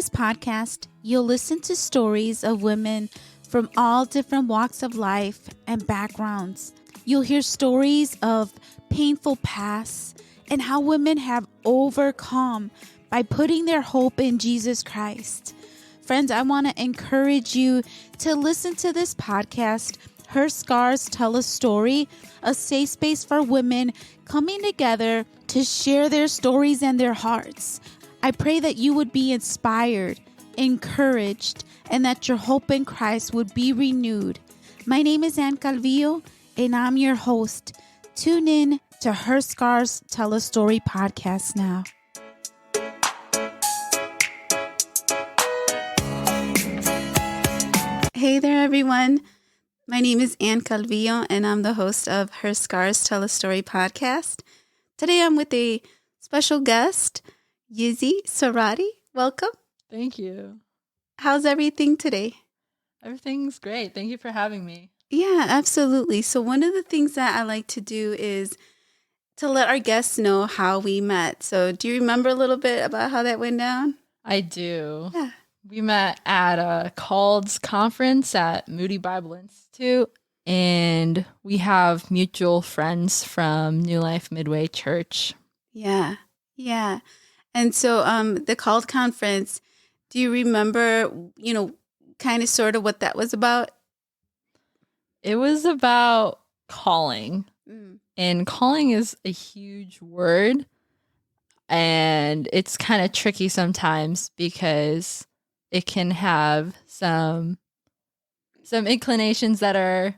this podcast, you'll listen to stories of women from all different walks of life and backgrounds. You'll hear stories of painful pasts and how women have overcome by putting their hope in Jesus Christ. Friends, I want to encourage you to listen to this podcast. Her Scars Tell a Story, a safe space for women coming together to share their stories and their hearts. I pray that you would be inspired, encouraged, and that your hope in Christ would be renewed. My name is Ann Calvillo, and I'm your host. Tune in to Her Scars Tell a Story podcast now. Hey there, everyone. My name is Ann Calvillo, and I'm the host of Her Scars Tell a Story podcast. Today, I'm with a special guest, Yzzy Zarate. Welcome. Thank you. How's everything today? Everything's great. Thank you for having me. Yeah, absolutely. So one of the things that I like to do is to let our guests know how we met. So do you remember a little bit about how that went down? I do. Yeah. We met at a CALDS conference at Moody Bible Institute, and we have mutual friends from New Life Midway Church. Yeah. And so the CALD conference, do you remember, kind of sort of what that was about? It was about calling. And calling is a huge word, and it's kind of tricky sometimes because it can have some inclinations that are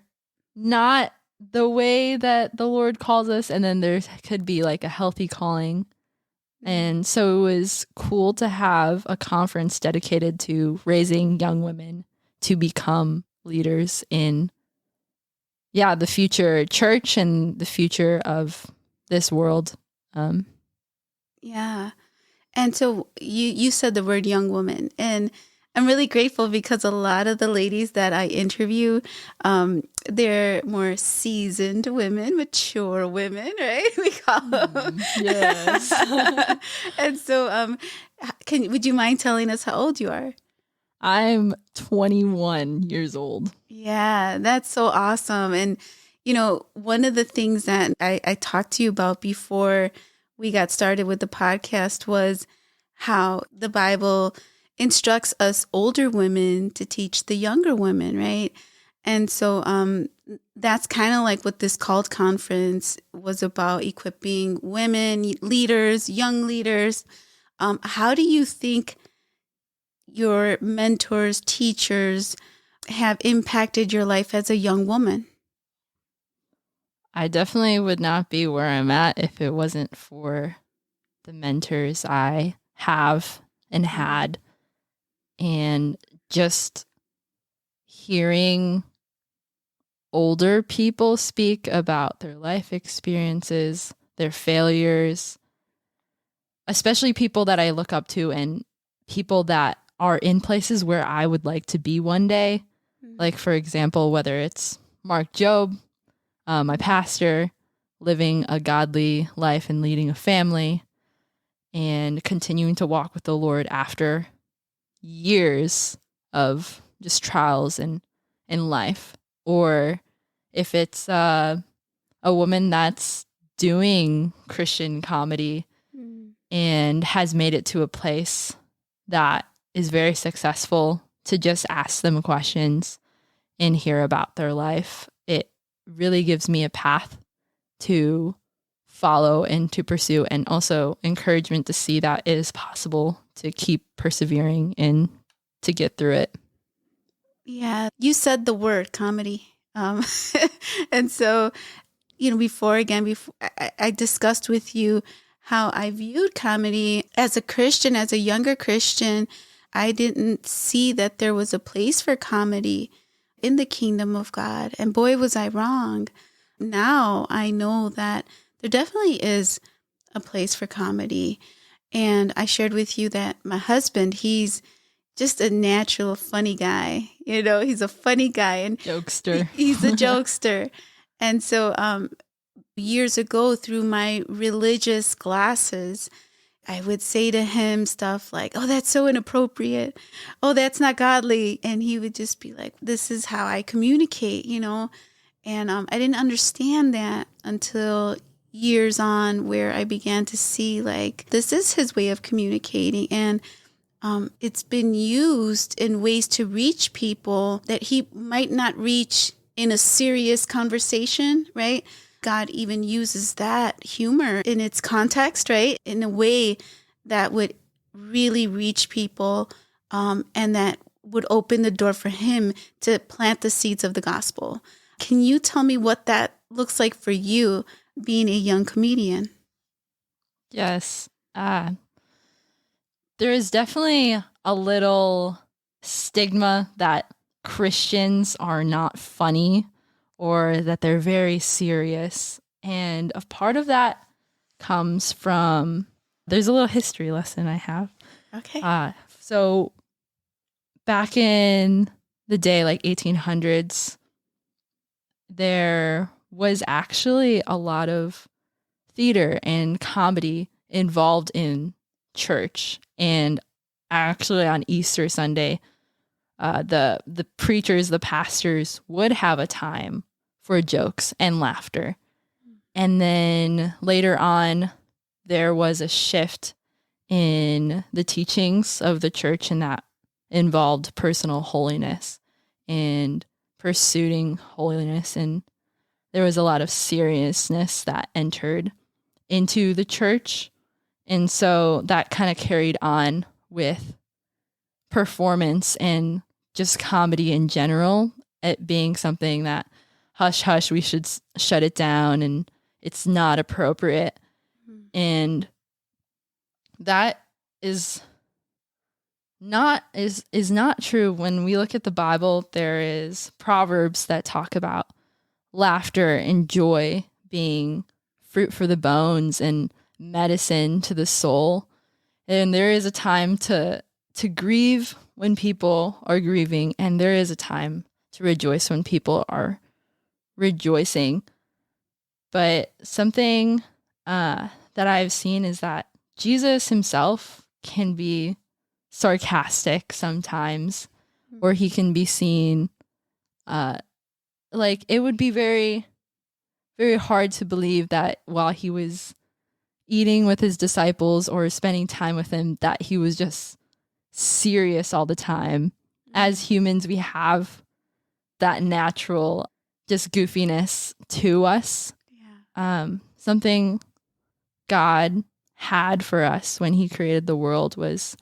not the way that the Lord calls us, and then there could be like a healthy calling. And so it was cool to have a conference dedicated to raising young women to become leaders in the future church and the future of this world. Yeah. And so you said the word young woman, and I'm really grateful because a lot of the ladies that I interview, they're more seasoned women, mature women, right? We call them. Yes. And so would you mind telling us how old you are? I'm 21 years old. Yeah, that's so awesome. And, one of the things that I talked to you about before we got started with the podcast was how the Bible instructs us older women to teach the younger women, right? And so that's kind of like what this CALD conference was about, equipping women, leaders, young leaders. How do you think your mentors, teachers have impacted your life as a young woman? I definitely would not be where I'm at if it wasn't for the mentors I have and had. And just hearing older people speak about their life experiences, their failures, especially people that I look up to and people that are in places where I would like to be one day. Like, for example, whether it's Mark Job, my pastor, living a godly life and leading a family and continuing to walk with the Lord after years of just trials in life. Or if it's a woman that's doing Christian comedy and has made it to a place that is very successful, to just ask them questions and hear about their life. It really gives me a path to follow and to pursue, and also encouragement to see that it is possible to keep persevering and to get through it. Yeah, you said the word comedy. And so, before I discussed with you how I viewed comedy as a Christian, as a younger Christian. I didn't see that there was a place for comedy in the kingdom of God. And boy, was I wrong. Now I know that there definitely is a place for comedy. And I shared with you that my husband, he's just a natural funny guy. He's a funny guy and Jokester. He's a jokester. And so years ago, through my religious glasses, I would say to him stuff like, "Oh, that's so inappropriate. Oh, that's not godly." And he would just be like, "This is how I communicate, you know?" And I didn't understand that until years on, where I began to see like this is his way of communicating. And it's been used in ways to reach people that he might not reach in a serious conversation, right? God even uses that humor in its context, right? In a way that would really reach people, and that would open the door for him to plant the seeds of the gospel. Can you tell me what that looks like for you being a young comedian? Yes. There is definitely a little stigma that Christians are not funny or that they're very serious. And a part of that comes from, there's a little history lesson I have. Okay. So back in the day, like 1800s, there was actually a lot of theater and comedy involved in church. And actually on Easter Sunday, the preachers, the pastors would have a time for jokes and laughter. And then later on, there was a shift in the teachings of the church, and that involved personal holiness and pursuing holiness. And there was a lot of seriousness that entered into the church. And so that kind of carried on with performance and just comedy in general, it being something that hush hush, we should shut it down and it's not appropriate. And that is not true. When we look at the Bible, there is proverbs that talk about laughter and joy being fruit for the bones and medicine to the soul. And there is a time to grieve when people are grieving, and there is a time to rejoice when people are rejoicing. But something that I've seen is that Jesus himself can be sarcastic sometimes, or he can be seen like it would be very, very hard to believe that while he was eating with his disciples or spending time with them, that he was just serious all the time. As humans, we have that natural just goofiness to us. Yeah. Something God had for us when he created the world was,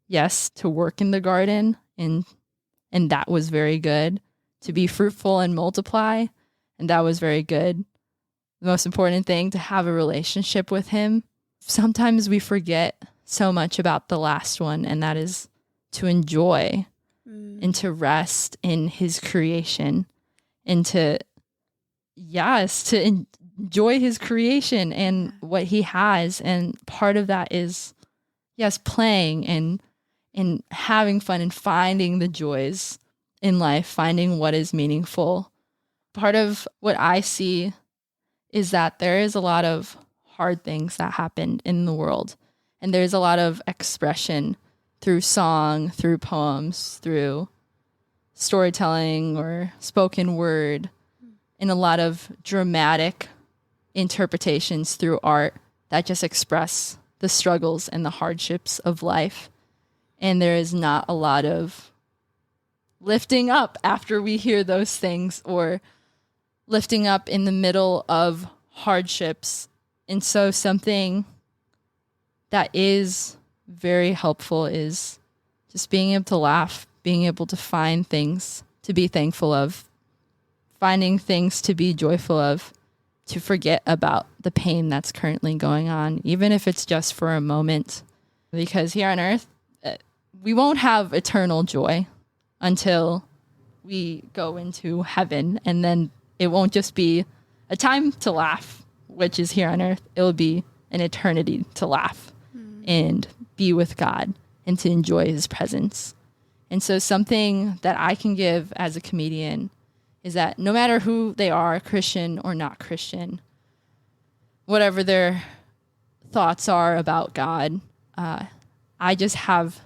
yes, to work in the garden, and that was very good. To be fruitful and multiply, and that was very good. The most important thing, to have a relationship with him. Sometimes we forget so much about the last one, and that is to enjoy and to rest in his creation, and to enjoy his creation and what he has. And part of that is, yes, playing and having fun and finding the joys in life, finding what is meaningful. Part of what I see is that there is a lot of hard things that happen in the world. And there's a lot of expression through song, through poems, through storytelling or spoken word, and a lot of dramatic interpretations through art that just express the struggles and the hardships of life. And there is not a lot of lifting up after we hear those things, or lifting up in the middle of hardships. And so something that is very helpful is just being able to laugh, being able to find things to be thankful of, finding things to be joyful of, to forget about the pain that's currently going on, even if it's just for a moment. Because here on earth, we won't have eternal joy until we go into heaven. And then it won't just be a time to laugh, which is here on earth. It will be an eternity to laugh and be with God and to enjoy his presence. And so something that I can give as a comedian is that no matter who they are, Christian or not Christian, whatever their thoughts are about God. I just have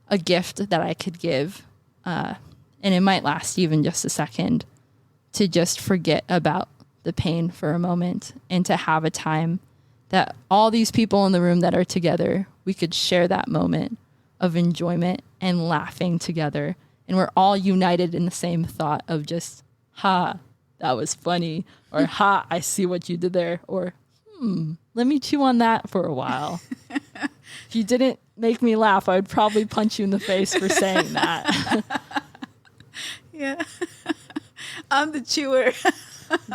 a gift that I could give, and it might last even just a second, to just forget about the pain for a moment and to have a time that all these people in the room that are together, we could share that moment of enjoyment and laughing together. And we're all united in the same thought of just, ha, that was funny, or ha, I see what you did there, or let me chew on that for a while. If you didn't make me laugh, I would probably punch you in the face for saying that. Yeah. I'm the chewer.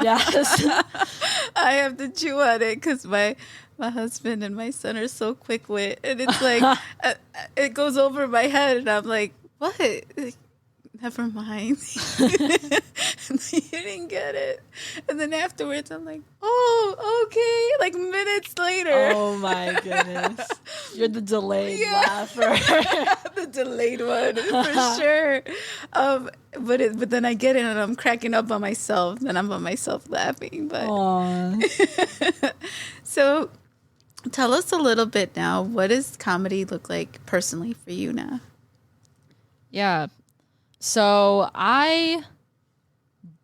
Yes. I have to chew on it because my husband and my son are so quick wit, and it's like it goes over my head, and I'm like, what? Like, never mind. You didn't get it. And then afterwards, I'm like, oh, okay. Like minutes later. Oh my goodness. You're the delayed laugher. The delayed one, for sure. But then I get it and I'm cracking up on myself. Then I'm on myself laughing. But So tell us a little bit now. What does comedy look like personally for you now? Yeah. So I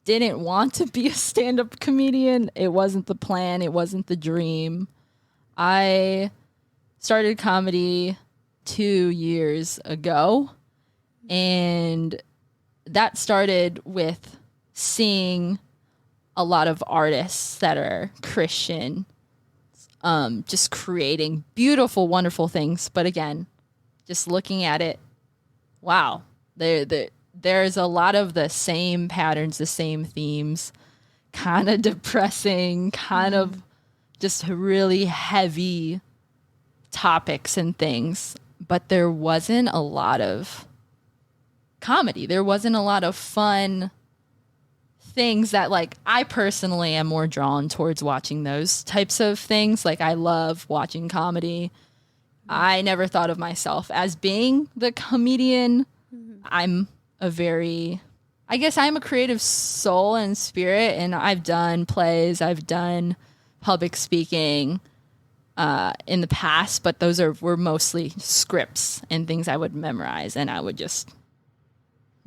didn't want to be a stand-up comedian. It wasn't the plan. It wasn't the dream. I started comedy 2 years ago, and that started with seeing a lot of artists that are Christian, just creating beautiful, wonderful things. But again, just looking at it, wow, there's a lot of the same patterns, the same themes, kind of depressing, kind of just really heavy topics and things. But there wasn't a lot of comedy. There wasn't a lot of fun things that, like, I personally am more drawn towards watching those types of things. Like, I love watching comedy. I never thought of myself as being the comedian. I'm a creative soul and spirit, and I've done plays, I've done public speaking in the past, but those were mostly scripts and things I would memorize, and I would just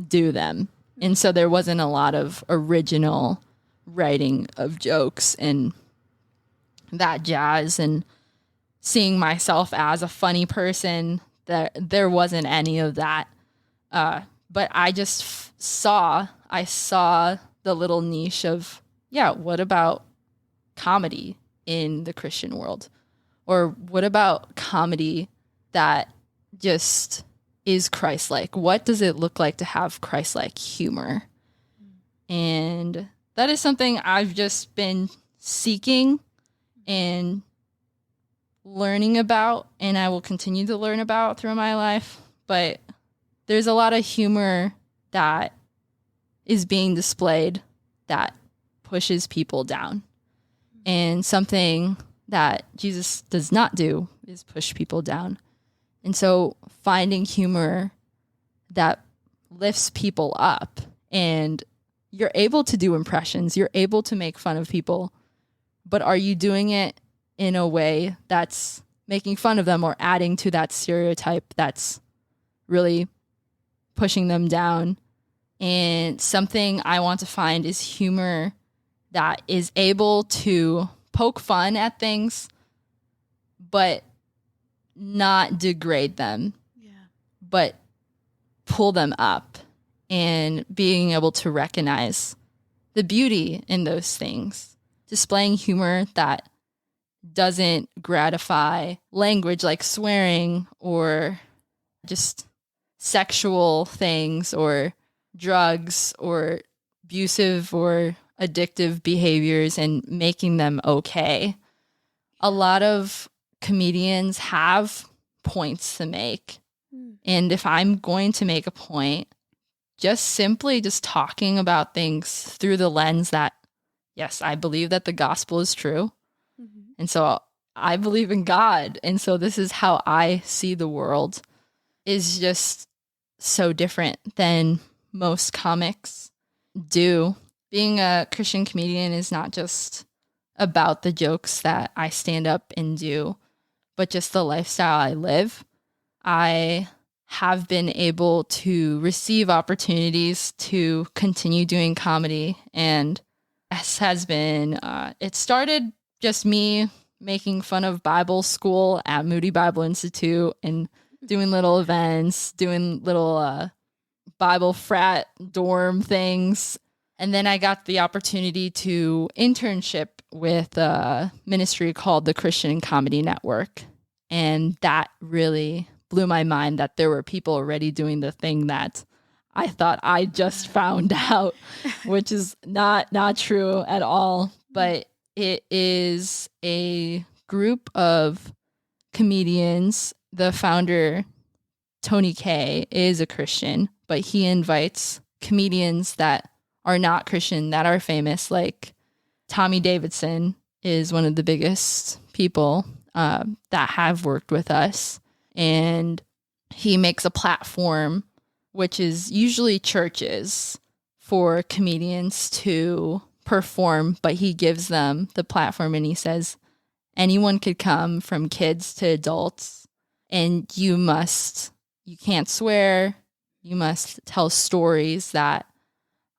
do them. And so there wasn't a lot of original writing of jokes and that jazz, and seeing myself as a funny person, there wasn't any of that. But I just saw the little niche of, what about comedy in the Christian world? Or what about comedy that just is Christ-like? What does it look like to have Christ-like humor? And that is something I've just been seeking and learning about, and I will continue to learn about through my life. But there's a lot of humor that is being displayed that pushes people down. And something that Jesus does not do is push people down. And so finding humor that lifts people up, and you're able to do impressions, you're able to make fun of people, but are you doing it in a way that's making fun of them or adding to that stereotype that's really pushing them down? And something I want to find is humor that is able to poke fun at things, but not degrade them, but pull them up, and being able to recognize the beauty in those things. Displaying humor that doesn't gratify language like swearing or just sexual things or drugs or abusive or addictive behaviors, and making them okay. A lot of comedians have points to make. And if I'm going to make a point, just simply just talking about things through the lens that, yes, I believe that the gospel is true. And so I believe in God. And so this is how I see the world, is just so different than most comics do. Being a Christian comedian is not just about the jokes that I stand up and do, but just the lifestyle I live. I have been able to receive opportunities to continue doing comedy. And this has been, it started just me making fun of Bible school at Moody Bible Institute and doing little events, doing little Bible frat dorm things. And then I got the opportunity to internship with a ministry called the Christian Comedy Network. And that really blew my mind that there were people already doing the thing that I thought I just found out, which is not true at all. But it is a group of comedians. The founder, Tony K, is a Christian, but he invites comedians that are not Christian, that are famous, like Tommy Davidson is one of the biggest people that have worked with us. And he makes a platform, which is usually churches, for comedians to perform, but he gives them the platform and he says, anyone could come, from kids to adults, and you can't swear, you must tell stories that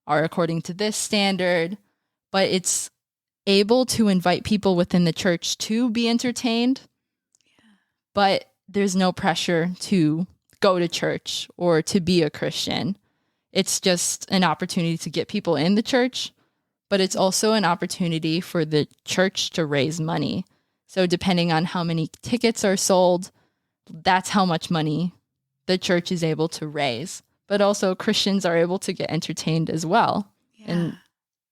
are according to this standard, but it's able to invite people within the church to be entertained, but there's no pressure to go to church or to be a Christian. It's just an opportunity to get people in the church, but it's also an opportunity for the church to raise money. So depending on how many tickets are sold, that's how much money the church is able to raise. But also Christians are able to get entertained as well. Yeah.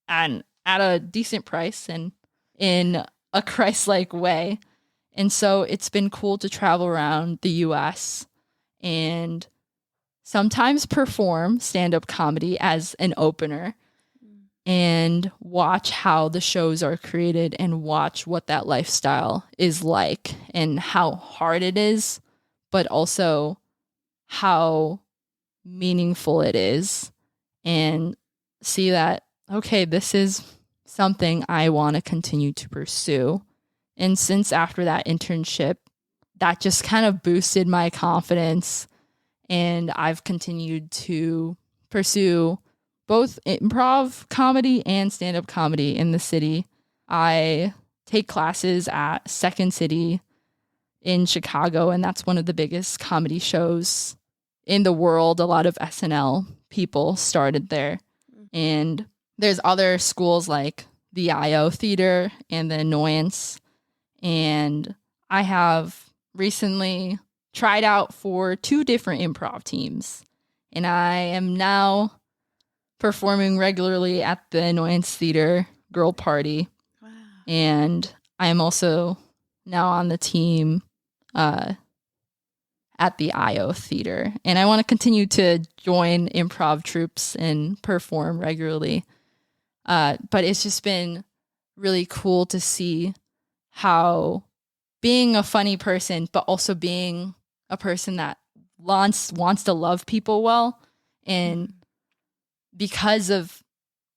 And at a decent price and in a Christ-like way. And so it's been cool to travel around the US and sometimes perform stand-up comedy as an opener and watch how the shows are created and watch what that lifestyle is like and how hard it is, but also how meaningful it is, and see that, okay, this is something I want to continue to pursue. And since after that internship, that just kind of boosted my confidence, and I've continued to pursue both improv comedy and stand-up comedy in the city. I take classes at Second City in Chicago, and that's one of the biggest comedy shows in the world. A lot of SNL people started there. And there's other schools like the IO Theater and the Annoyance. And I have recently tried out for 2 different improv teams. And I am now performing regularly at the Annoyance Theater Girl Party. Wow. And I am also now on the team at the IO Theater. And I want to continue to join improv troupes and perform regularly. But it's just been really cool to see how being a funny person, but also being a person that wants to love people well. And because of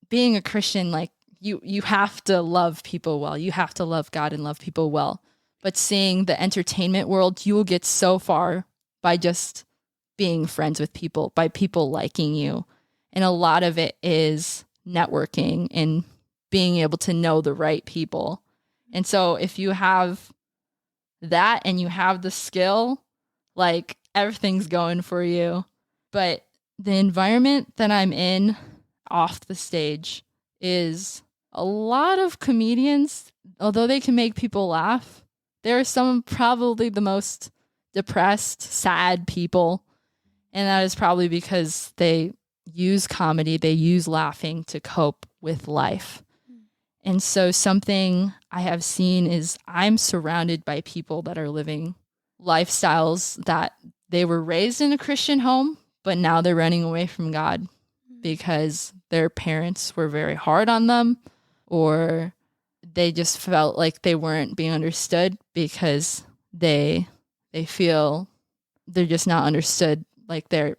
being a Christian, like you have to love people well. You have to love God and love people well. But seeing the entertainment world, you will get so far by just being friends with people, by people liking you. And a lot of it is networking and being able to know the right people. And so if you have that and you have the skill, like everything's going for you. But the environment that I'm in off the stage is a lot of comedians, although they can make people laugh, there are some probably the most depressed, sad people. And that is probably because they use comedy, they use laughing to cope with life. And so something I have seen is I'm surrounded by people that are living lifestyles that they were raised in a Christian home, but now they're running away from God because their parents were very hard on them, or they just felt like they weren't being understood because they feel they're just not understood. Like they're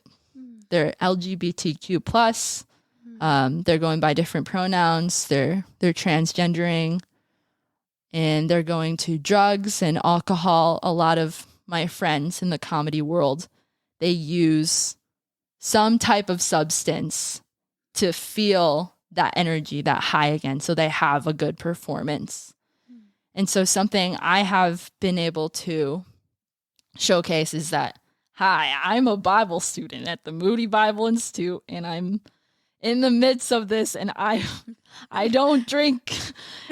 LGBTQ plus, they're going by different pronouns, they're transgendering, and they're going to drugs and alcohol. A lot of my friends in the comedy world, they use some type of substance to feel that energy, that high again, so they have a good performance. And so something I have been able to showcase is that, hi, I'm a Bible student at the Moody Bible Institute, and I'm in the midst of this, and I don't drink,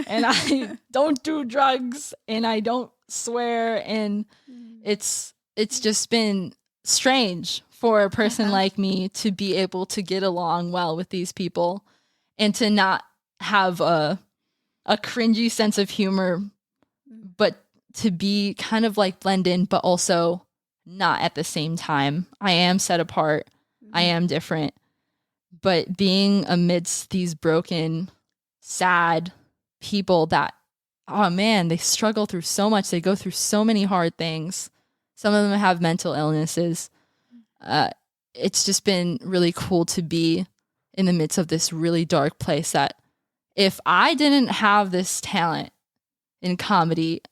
and I don't do drugs, and I don't swear, and it's just been strange for a person like me to be able to get along well with these people and to not have a cringy sense of humor, but to be kind of like blend in, but also not at the same time. I am set apart. I am different. But being amidst these broken, sad people that, oh man, they struggle through so much. They go through so many hard things. Some of them have mental illnesses. It's just been really cool to be in the midst of this really dark place that if I didn't have this talent in comedy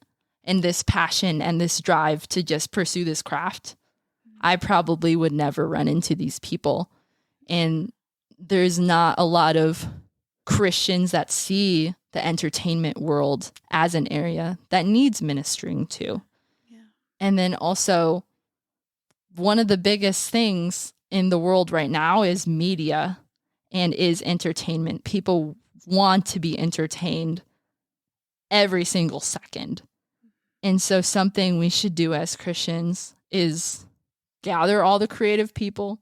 and this passion and this drive to just pursue this craft, I probably would never run into these people. And there's not a lot of Christians that see the entertainment world as an area that needs ministering to. Yeah. And then also, one of the biggest things in the world right now is media and is entertainment. People want to be entertained every single second. And so something we should do as Christians is gather all the creative people,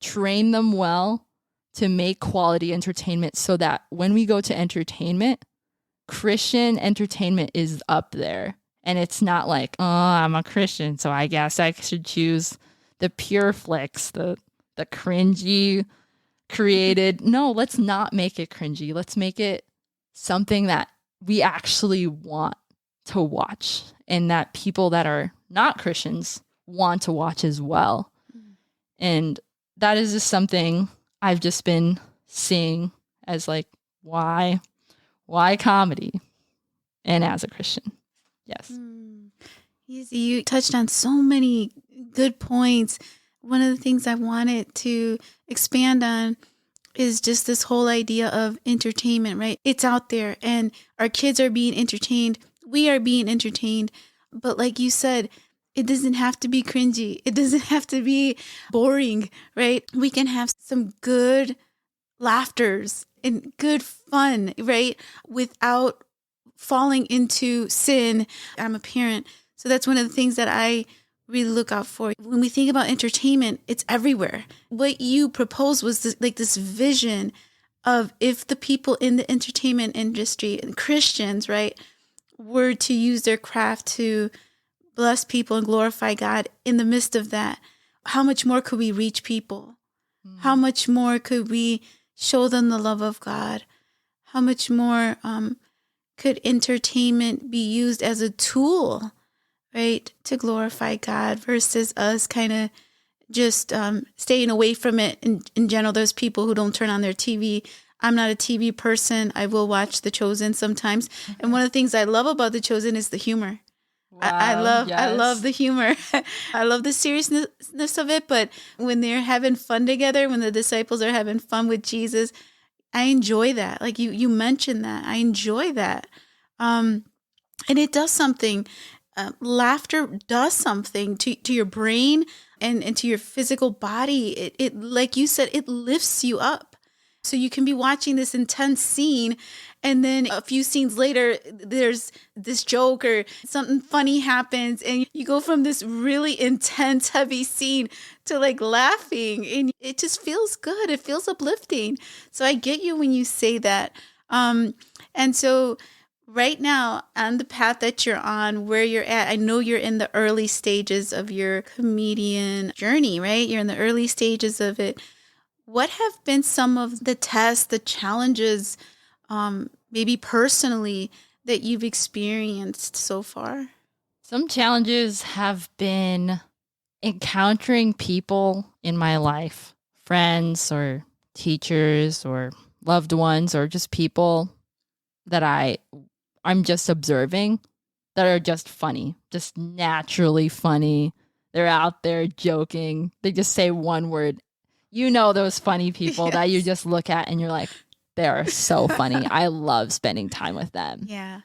train them well to make quality entertainment so that when we go to entertainment, Christian entertainment is up there. And it's not like, oh, I'm a Christian, so I guess I should choose the pure flicks, the cringy created. No, let's not make it cringy. Let's make it something that we actually want to watch and that people that are not Christians want to watch as well. And that is just something I've just been seeing as like, why comedy? And as a Christian. Yes. Yzzy, you touched on so many good points. One of the things I wanted to expand on is just this whole idea of entertainment, right? It's out there and our kids are being entertained. We are being entertained. But like you said, it doesn't have to be cringy. It doesn't have to be boring, right? We can have some good laughters and good fun, right? Without falling into sin. I'm a parent, so that's one of the things that I really look out for. When we think about entertainment, it's everywhere. What you proposed was this vision of if the people in the entertainment industry and Christians, right, were to use their craft to bless people and glorify God in the midst of that, how much more could we reach people? How much more could we show them the love of God? How much more could entertainment be used as a tool, right, to glorify God versus us kind of just staying away from it. In general, there's people who don't turn on their TV. I'm not a TV person. I will watch The Chosen sometimes. And one of the things I love about The Chosen is the humor. Wow, I love the humor. I love the seriousness of it. But when they're having fun together, when the disciples are having fun with Jesus, I enjoy that. Like you mentioned that. I enjoy that. And it does something. Laughter does something to your brain and to your physical body. It like you said, it lifts you up. So you can be watching this intense scene, and then a few scenes later, there's this joke or something funny happens, and you go from this really intense, heavy scene to like laughing, and it just feels good. It feels uplifting. So I get you when you say that. And so right now, on the path that you're on, where you're at, I know you're in the early stages of your comedian journey, right? You're in the early stages of it. What have been some of the tests, the challenges, maybe personally, that you've experienced so far? Some challenges have been encountering people in my life, friends or teachers or loved ones or just people that I I'm just observing that are just funny, just naturally funny. They're out there joking. They just say one word. You know those funny people that you just look at and you're like, they are so funny. I love spending time with them. Yeah.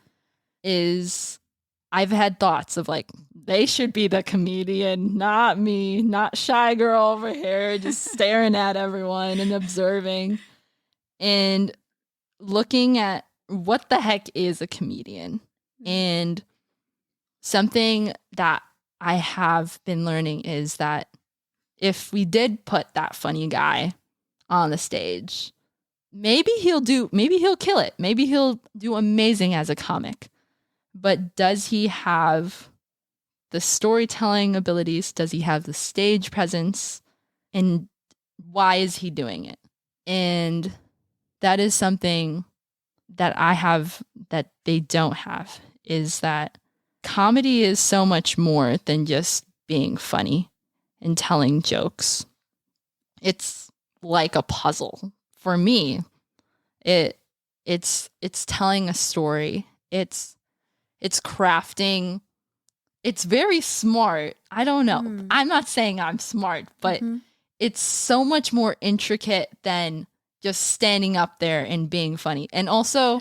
I've had thoughts of like, they should be the comedian, not me, not shy girl over here, just staring at everyone and observing and looking at what the heck is a comedian. And something that I have been learning is that if we did put that funny guy on the stage, maybe he'll kill it. Maybe he'll do amazing as a comic. But does he have the storytelling abilities? Does he have the stage presence? And why is he doing it? And that is something that I have that they don't have, is that comedy is so much more than just being funny and telling jokes. It's like a puzzle. For me, it's telling a story. It's crafting. It's very smart. I don't know. I'm not saying I'm smart, but it's so much more intricate than just standing up there and being funny. And also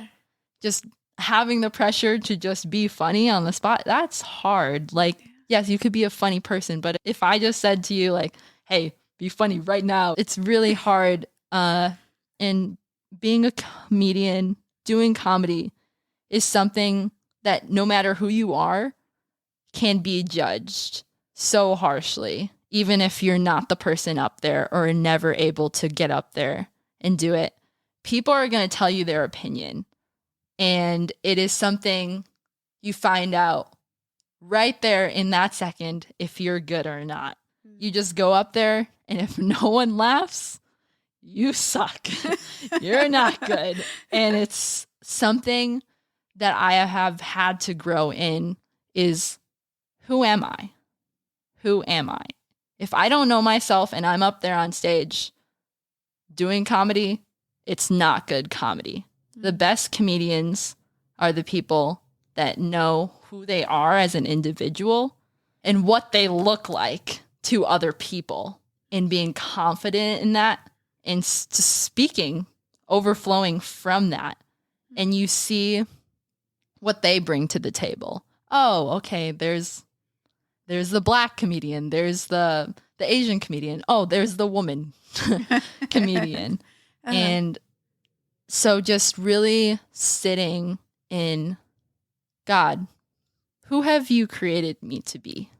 just having the pressure to just be funny on the spot. That's hard. Like, yes, you could be a funny person, but if I just said to you like, hey, be funny right now, it's really hard. And being a comedian, doing comedy is something that no matter who you are, can be judged so harshly, even if you're not the person up there or never able to get up there and do it. People are going to tell you their opinion. And it is something you find out right there in that second if you're good or not. You just go up there, and if no one laughs, you suck. You're not good. And it's something that I have had to grow in is, who am I? Who am I? If I don't know myself and I'm up there on stage doing comedy, it's not good comedy. The best comedians are the people that know who they are as an individual and what they look like to other people, and being confident in that and speaking, overflowing from that. And you see what they bring to the table. Oh, okay, there's the Black comedian, there's the Asian comedian. Oh, there's the woman comedian. And so just really sitting in, God, who have you created me to be?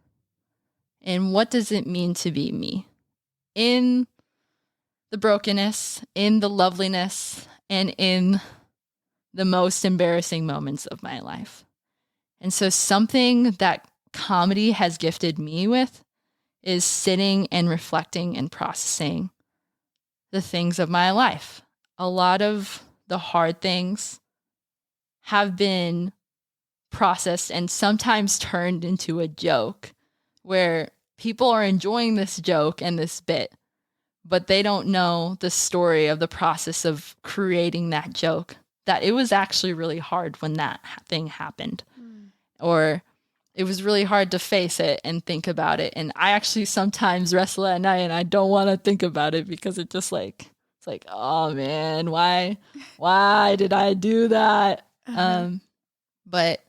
And what does it mean to be me? In the brokenness, in the loveliness, and in the most embarrassing moments of my life. And so something that comedy has gifted me with is sitting and reflecting and processing the things of my life. A lot of the hard things have been processed and sometimes turned into a joke where people are enjoying this joke and this bit, but they don't know the story of the process of creating that joke, that it was actually really hard when that thing happened. Or it was really hard to face it and think about it. And I actually sometimes wrestle at night and I don't want to think about it because it just like, it's like, oh man, why did I do that? But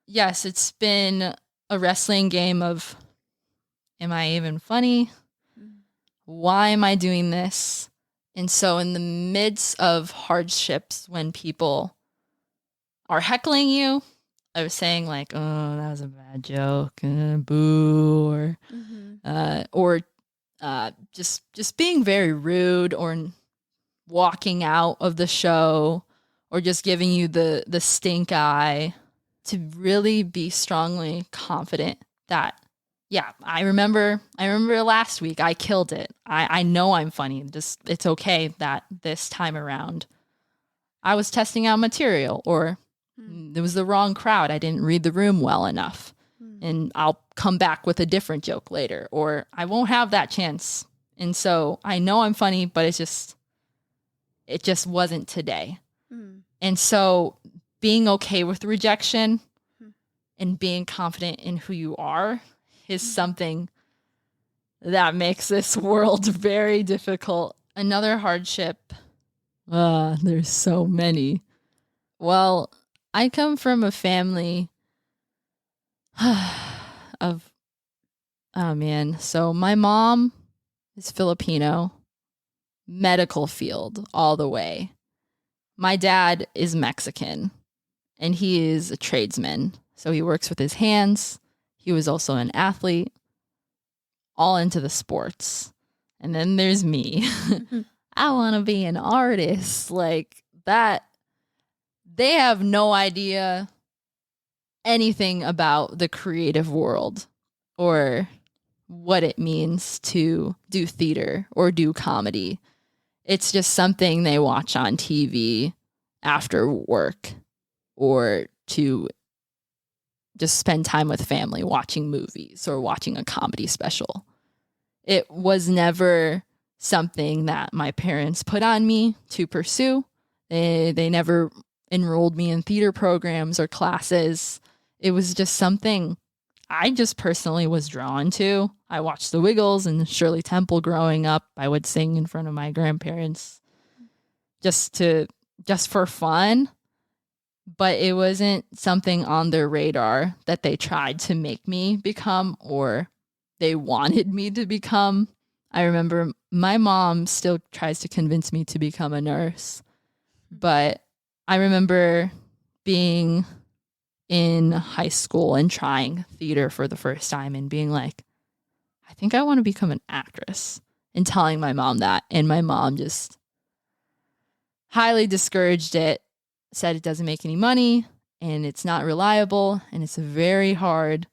yes, it's been a wrestling game of, am I even funny? Why am I doing this? And so in the midst of hardships, when people are heckling you, I was saying like, oh, that was a bad joke, boo, or just being very rude, or walking out of the show, or just giving you the stink eye, to really be strongly confident that, yeah, I remember last week I killed it. I know I'm funny. Just, it's okay that this time around I was testing out material, or it was the wrong crowd. I didn't read the room well enough. And I'll come back with a different joke later, or I won't have that chance. And so I know I'm funny, but it just wasn't today. And so being okay with rejection and being confident in who you are is something that makes this world very difficult. Another hardship, there's so many. Well, I come from a family of, oh man, so my mom is Filipino, medical field all the way. My dad is Mexican, and he is a tradesman. So he works with his hands. He was also an athlete, all into the sports. And then there's me. I want to be an artist. Like that. They have no idea anything about the creative world or what it means to do theater or do comedy. It's just something they watch on TV after work or to just spend time with family watching movies or watching a comedy special. It was never something that my parents put on me to pursue. They never enrolled me in theater programs or classes. It was just something I just personally was drawn to. I watched The Wiggles and Shirley Temple growing up. I would sing in front of my grandparents just for fun. But it wasn't something on their radar that they tried to make me become or they wanted me to become. I remember my mom still tries to convince me to become a nurse. But I remember being in high school and trying theater for the first time and being like, I think I want to become an actress, and telling my mom that. And my mom just highly discouraged it, said it doesn't make any money and it's not reliable and it's very hard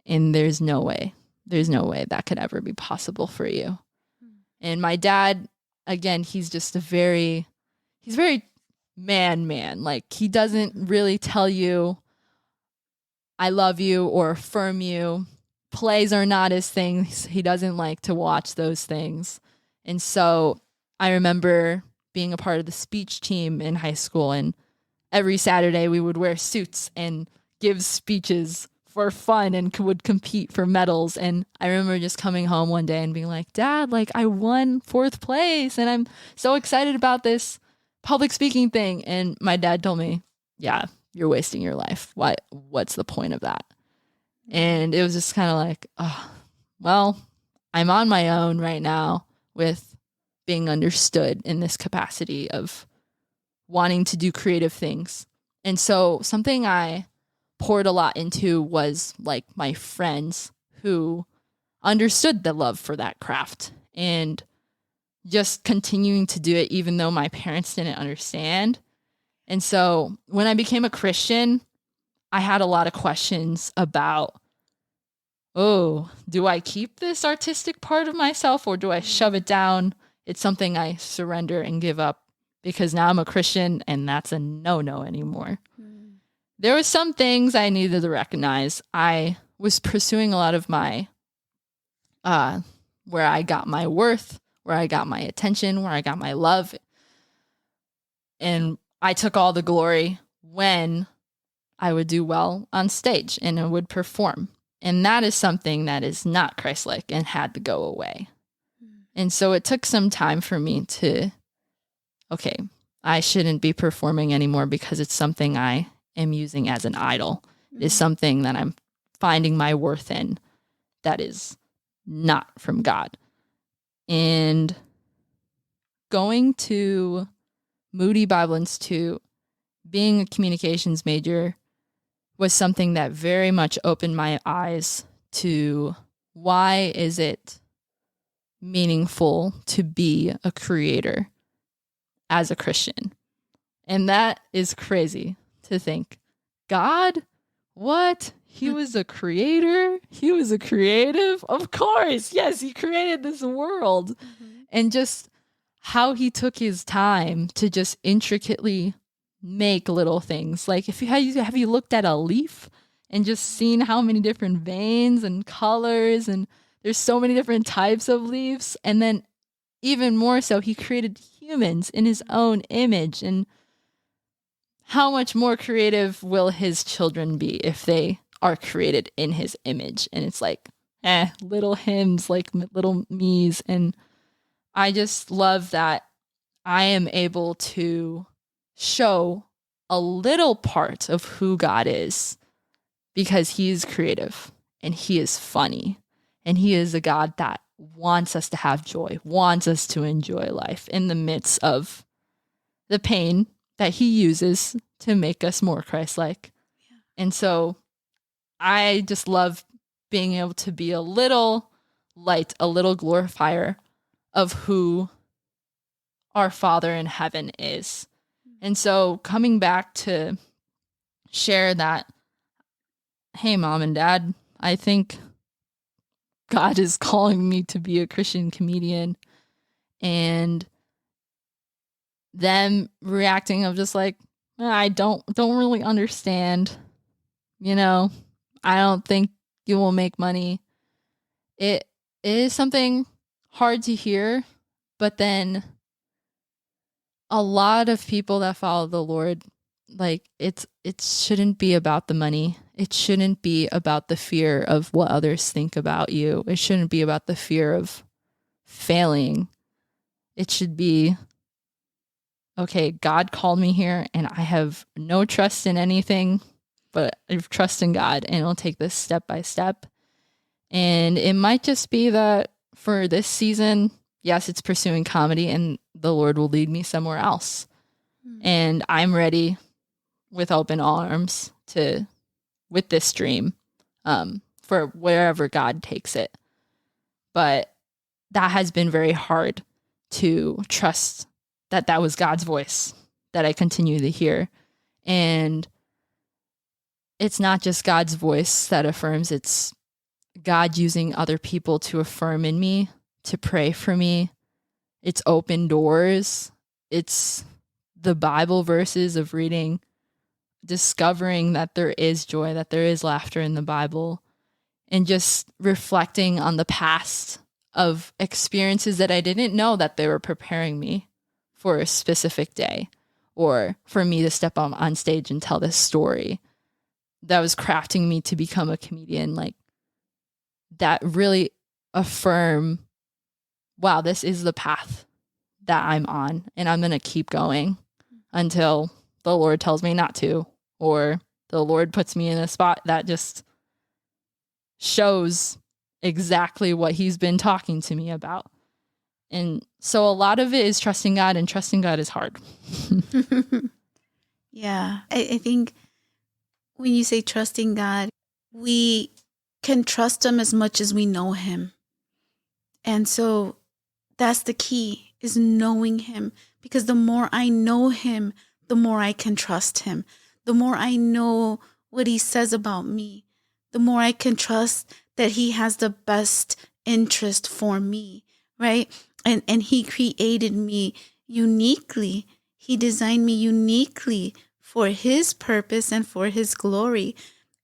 and there's no way that could ever be possible for you. And my dad, again, he's very man. Like he doesn't really tell you I love you or affirm you. Plays are not his thing. He doesn't like to watch those things. And so I remember being a part of the speech team in high school, and every Saturday we would wear suits and give speeches for fun and would compete for medals. And I remember just coming home one day and being like, Dad, like I won 4th place and I'm so excited about this public speaking thing. And my dad told me, yeah, you're wasting your life. What's the point of that? And it was just kind of like, oh, well, I'm on my own right now with being understood in this capacity of wanting to do creative things. And so something I poured a lot into was like my friends who understood the love for that craft and just continuing to do it even though my parents didn't understand. And so when I became a Christian, I had a lot of questions about, do I keep this artistic part of myself or do I shove it down? It's something I surrender and give up because now I'm a Christian and that's a no-no anymore. There were some things I needed to recognize. I was pursuing a lot of my, where I got my worth, where I got my attention, where I got my love. And I took all the glory when I would do well on stage and I would perform. And that is something that is not Christ-like and had to go away. And so it took some time for me to, okay, I shouldn't be performing anymore because it's something I am using as an idol. It's something that I'm finding my worth in that is not from God. And going to Moody Bible Institute, being a communications major, was something that very much opened my eyes to why is it meaningful to be a creator as a Christian. And that is crazy to think. God, what? He was a creator? He was a creative? Of course. Yes, he created this world. And just how he took his time to just intricately make little things. Like have you looked at a leaf and just seen how many different veins and colors, and there's so many different types of leaves. And then even more so, he created humans in his own image, and how much more creative will his children be if they are created in his image? And it's like, little hymns, like little me's. And I just love that I am able to show a little part of who God is because he is creative and he is funny and he is a God that wants us to have joy, wants us to enjoy life in the midst of the pain that he uses to make us more Christ-like. Yeah. And so I just love being able to be a little light, a little glorifier of who our Father in heaven is. And so coming back to share that, hey, Mom and Dad, I think God is calling me to be a Christian comedian, and them reacting of just like, I don't really understand, you know, I don't think you will make money. It is something hard to hear, but then a lot of people that follow the Lord, like it shouldn't be about the money. It shouldn't be about the fear of what others think about you. It shouldn't be about the fear of failing. It should be, okay, God called me here and I have no trust in anything, but I have trust in God, and I'll take this step by step. And it might just be that for this season, yes, it's pursuing comedy and the Lord will lead me somewhere else. And I'm ready with open arms with this dream, for wherever God takes it. But that has been very hard to trust that was God's voice that I continue to hear. And it's not just God's voice that affirms, it's God using other people to affirm in me, to pray for me. It's open doors. It's the Bible verses of reading, discovering that there is joy, that there is laughter in the Bible, and just reflecting on the past of experiences that I didn't know that they were preparing me for a specific day, or for me to step on stage and tell this story that was crafting me to become a comedian. Like, that really affirm, wow, this is the path that I'm on, and I'm going to keep going until the Lord tells me not to, or the Lord puts me in a spot that just shows exactly what he's been talking to me about. And so a lot of it is trusting God, and trusting God is hard. Yeah, I think when you say trusting God, we can trust him as much as we know him. And so that's the key, is knowing him. Because the more I know him, the more I can trust him. The more I know what he says about me, the more I can trust that he has the best interest for me, right? And he created me uniquely. He designed me uniquely for his purpose and for his glory.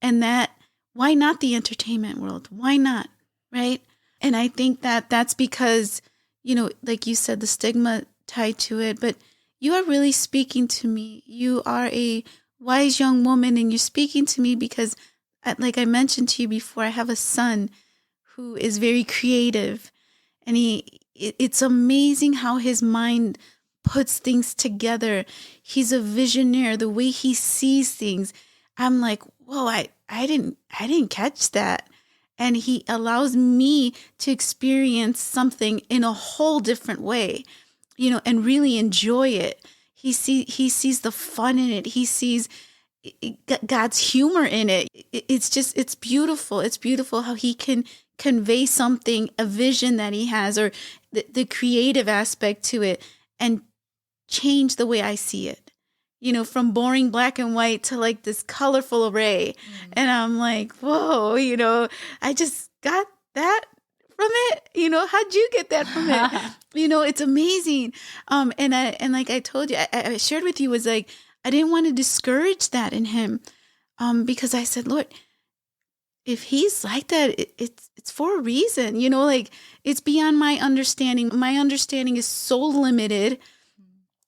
And that, why not the entertainment world? Why not? Right? And I think that that's because, like you said, the stigma tied to it, but you are really speaking to me. You are a wise young woman, and you're speaking to me because, like I mentioned to you before, I have a son who is very creative, and it's amazing how his mind puts things together. He's a visionary. The way he sees things, I'm like, whoa, I didn't catch that. And he allows me to experience something in a whole different way, and really enjoy it. He sees the fun in it. He sees God's humor in it. It's beautiful. It's beautiful how he can convey something, a vision that he has, or the creative aspect to it, and change the way I see it. From boring black and white to like this colorful array. And I'm like, whoa, I just got that from it. How'd you get that from it? It's amazing. And like I told you, I shared with you, was like, I didn't want to discourage that in him. Because I said, Lord, if he's like that, it's for a reason, like it's beyond my understanding. My understanding is so limited.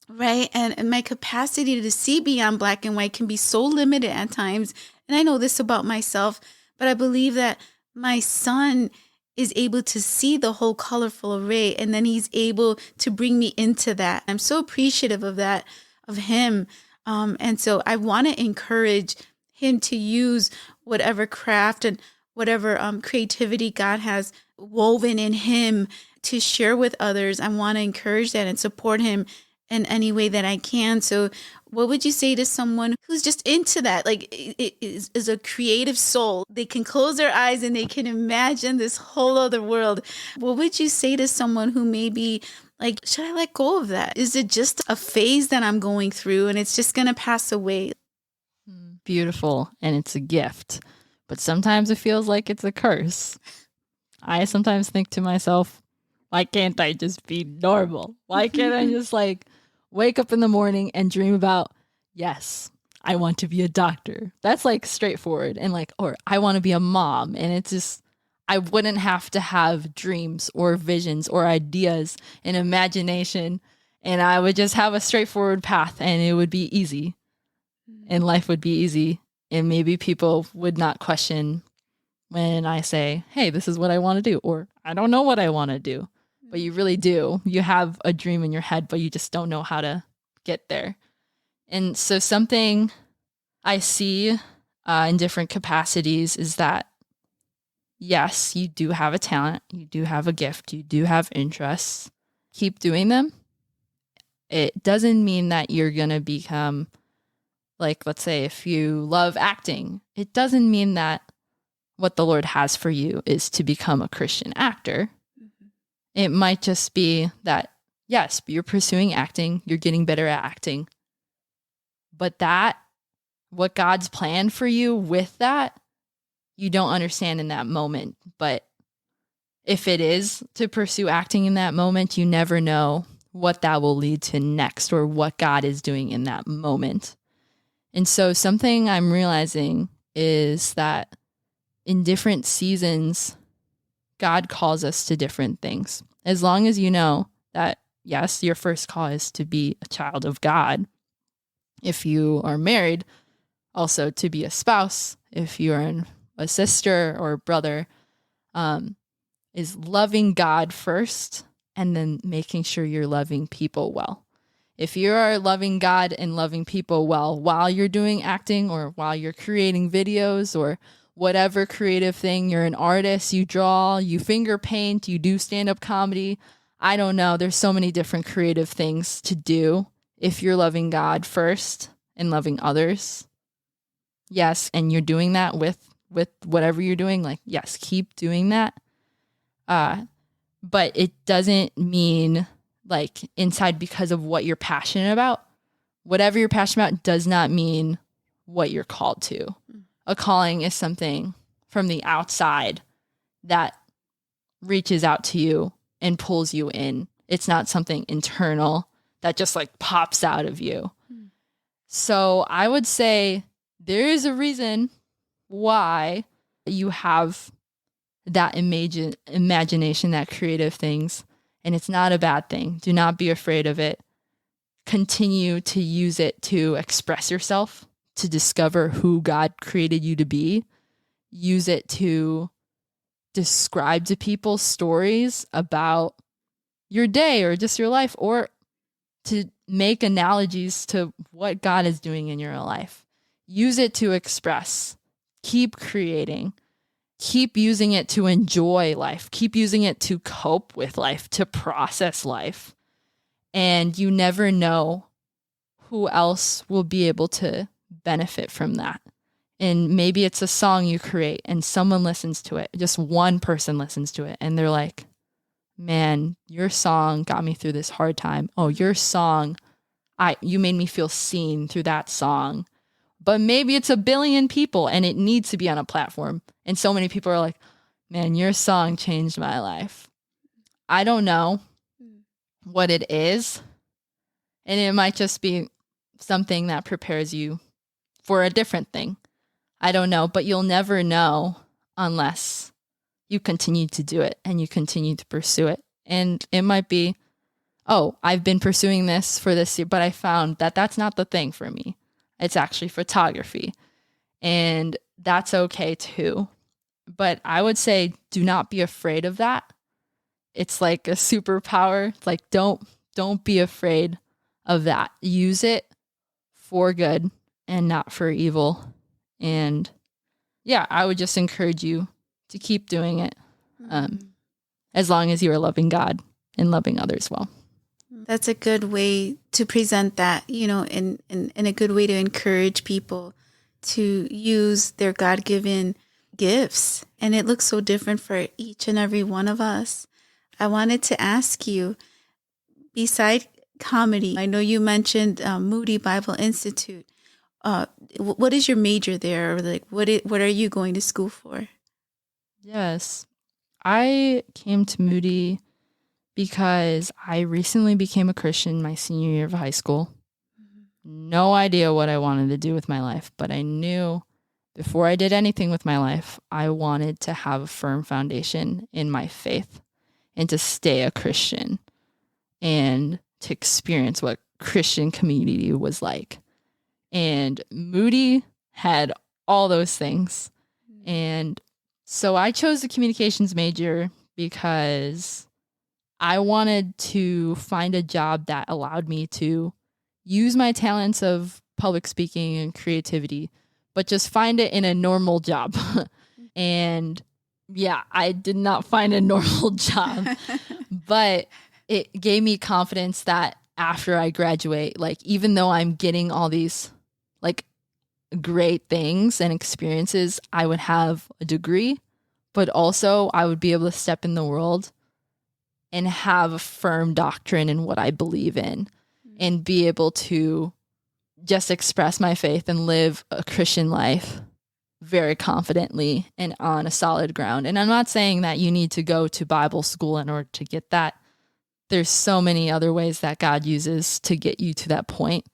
right? And my capacity to see beyond black and white can be so limited at times. And I know this about myself, but I believe that my son is able to see the whole colorful array, and then he's able to bring me into that. I'm so appreciative of that, of him. And so I want to encourage him to use whatever craft and whatever creativity God has woven in him to share with others. I want to encourage that and support him in any way that I can. So what would you say to someone who's just into that? Like, it is a creative soul. They can close their eyes and they can imagine this whole other world. What would you say to someone who maybe like, should I let go of that? Is it just a phase that I'm going through and it's just going to pass away? Beautiful, and it's a gift. But sometimes it feels like it's a curse. I sometimes think to myself, why can't I just be normal? Why can't I just like wake up in the morning and dream about, yes, I want to be a doctor. That's like straightforward. And like, or I want to be a mom. And it's just, I wouldn't have to have dreams or visions or ideas and imagination. And I would just have a straightforward path and it would be easy. And life would be easy. And maybe people would not question when I say, hey, this is what I want to do. Or I don't know what I want to do. But you really do. You have a dream in your head, but you just don't know how to get there. And so something I see in different capacities is that, yes, you do have a talent, you do have a gift, you do have interests. Keep doing them. It doesn't mean that you're going to become, like, let's say if you love acting, it doesn't mean that what the Lord has for you is to become a Christian actor. It might just be that, yes, you're pursuing acting, you're getting better at acting. But that, what God's planned for you with that, you don't understand in that moment. But if it is to pursue acting in that moment, you never know what that will lead to next or what God is doing in that moment. And so something I'm realizing is that in different seasons, God calls us to different things. As long as you know that, yes, your first call is to be a child of God. If you are married, also to be a spouse. If you're a sister or a brother, is loving God first and then making sure you're loving people well. If you are loving God and loving people well while you're doing acting or while you're creating videos or whatever creative thing, you're an artist, you draw, you finger paint, you do stand-up comedy. I don't know. There's so many different creative things to do if you're loving God first and loving others. Yes, and you're doing that with whatever you're doing, like, yes, keep doing that. But it doesn't mean like inside because of what you're passionate about. Whatever you're passionate about does not mean what you're called to. A calling is something from the outside that reaches out to you and pulls you in. It's not something internal that just like pops out of you. So I would say there is a reason why you have that imagination, that creative things, and it's not a bad thing. Do not be afraid of it. Continue to use it to express yourself, to discover who God created you to be. Use it to describe to people stories about your day or just your life, or to make analogies to what God is doing in your life. Use it to express. Keep creating. Keep using it to enjoy life. Keep using it to cope with life, to process life. And you never know who else will be able to benefit from that. And maybe it's a song you create and someone listens to it. Just one person listens to it and they're like, man, your song got me through this hard time. Oh, your song, you made me feel seen through that song. But maybe it's 1 billion people and it needs to be on a platform. And so many people are like, man, your song changed my life. I don't know what it is. And it might just be something that prepares you for a different thing. I don't know, but you'll never know unless you continue to do it and you continue to pursue it. And it might be oh, I've been pursuing this for this year, but I found that that's not the thing for me. It's actually photography. And that's okay too. But I would say do not be afraid of that. It's like a superpower. Like don't be afraid of that. Use it for good and not for evil. And yeah, I would just encourage you to keep doing it as long as you are loving God and loving others well. That's a good way to present that, and a good way to encourage people to use their God-given gifts. And it looks so different for each and every one of us. I wanted to ask you, beside comedy, I know you mentioned Moody Bible Institute. What is your major there? Or like, what are you going to school for? Yes, I came to Moody because I recently became a Christian my senior year of high school. No idea what I wanted to do with my life, but I knew before I did anything with my life, I wanted to have a firm foundation in my faith and to stay a Christian and to experience what Christian community was like. And Moody had all those things. And so I chose the communications major because I wanted to find a job that allowed me to use my talents of public speaking and creativity, but just find it in a normal job. And yeah, I did not find a normal job, but it gave me confidence that after I graduate, like, even though I'm getting all these like great things and experiences, I would have a degree, but also I would be able to step in the world and have a firm doctrine in what I believe in and be able to just express my faith and live a Christian life very confidently and on a solid ground. And I'm not saying that you need to go to Bible school in order to get that. There's so many other ways that God uses to get you to that point.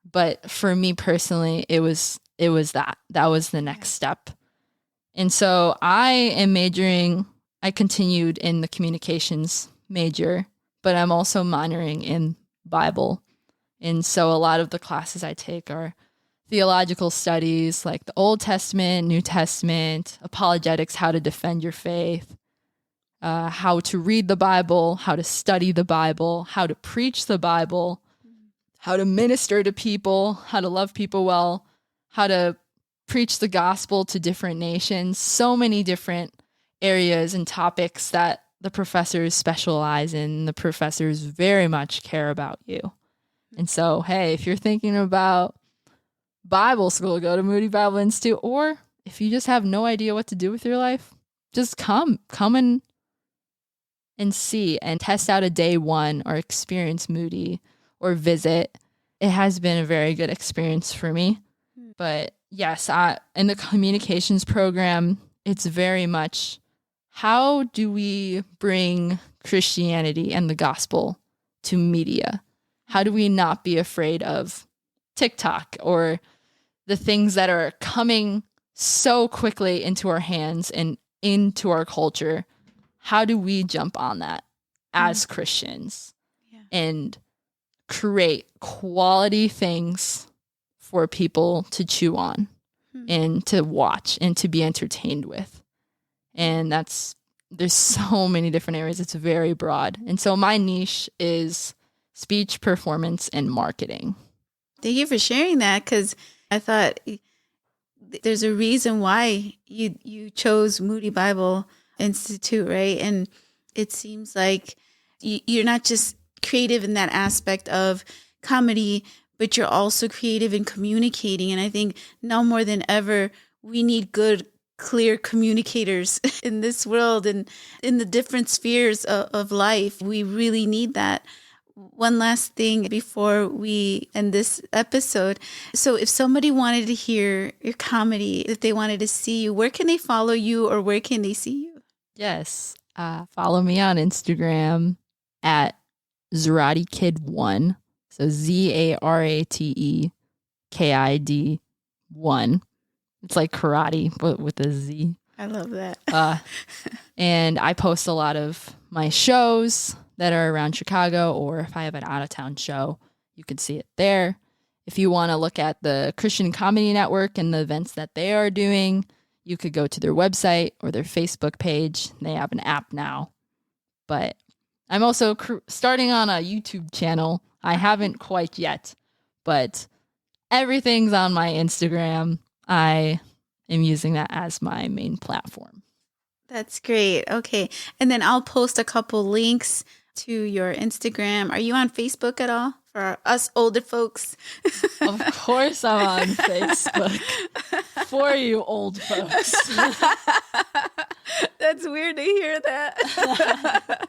But for me personally, it was that was the next step. And so I continued in the communications major, but I'm also minoring in Bible. And so a lot of the classes I take are theological studies, like the Old Testament, New Testament, apologetics, how to defend your faith, how to read the Bible, how to study the Bible, how to preach the Bible, how to minister to people, how to love people well, how to preach the gospel to different nations, so many different areas and topics that the professors specialize in. The professors very much care about you. And so, hey, if you're thinking about Bible school, go to Moody Bible Institute, or if you just have no idea what to do with your life, just come and see and test out a day one or experience Moody or visit. It has been a very good experience for me. But yes, in the communications program, it's very much, how do we bring Christianity and the gospel to media? How do we not be afraid of TikTok or the things that are coming so quickly into our hands and into our culture? How do we jump on that as Christians and create quality things for people to chew on and to watch and to be entertained with? And there's so many different areas. It's very broad. And so my niche is speech, performance, and marketing. Thank you for sharing that, because I thought there's a reason why you chose Moody Bible Institute, right? And it seems like you're not just creative in that aspect of comedy, but you're also creative in communicating. And I think now more than ever, we need good, clear communicators in this world and in the different spheres of life. We really need that. One last thing before we end this episode. So if somebody wanted to hear your comedy, if they wanted to see you, where can they follow you or where can they see you? Yes. Follow me on Instagram at ZarateKid1. So ZarateKid1. It's like karate, but with a Z. I love that. And I post a lot of my shows that are around Chicago, or if I have an out-of-town show, you can see it there. If you want to look at the Christian Comedy Network and the events that they are doing, you could go to their website or their Facebook page. They have an app now. But I'm also starting on a YouTube channel. I haven't quite yet, but everything's on my Instagram. I am using that as my main platform. That's great. Okay. And then I'll post a couple links to your Instagram. Are you on Facebook at all for us older folks? Of course I'm on Facebook for you old folks. That's weird to hear that.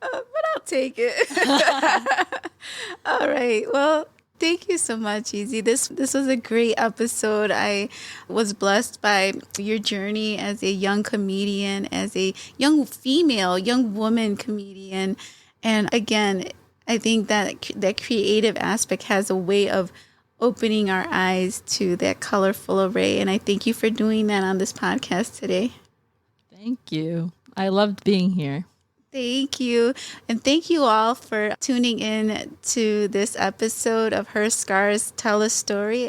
But I'll take it. All right. Well, thank you so much, Yzzy. This was a great episode. I was blessed by your journey as a young comedian, as a young woman comedian. And again, I think that creative aspect has a way of opening our eyes to that colorful array. And I thank you for doing that on this podcast today. Thank you. I loved being here. Thank you. And thank you all for tuning in to this episode of Her Scars Tell a Story.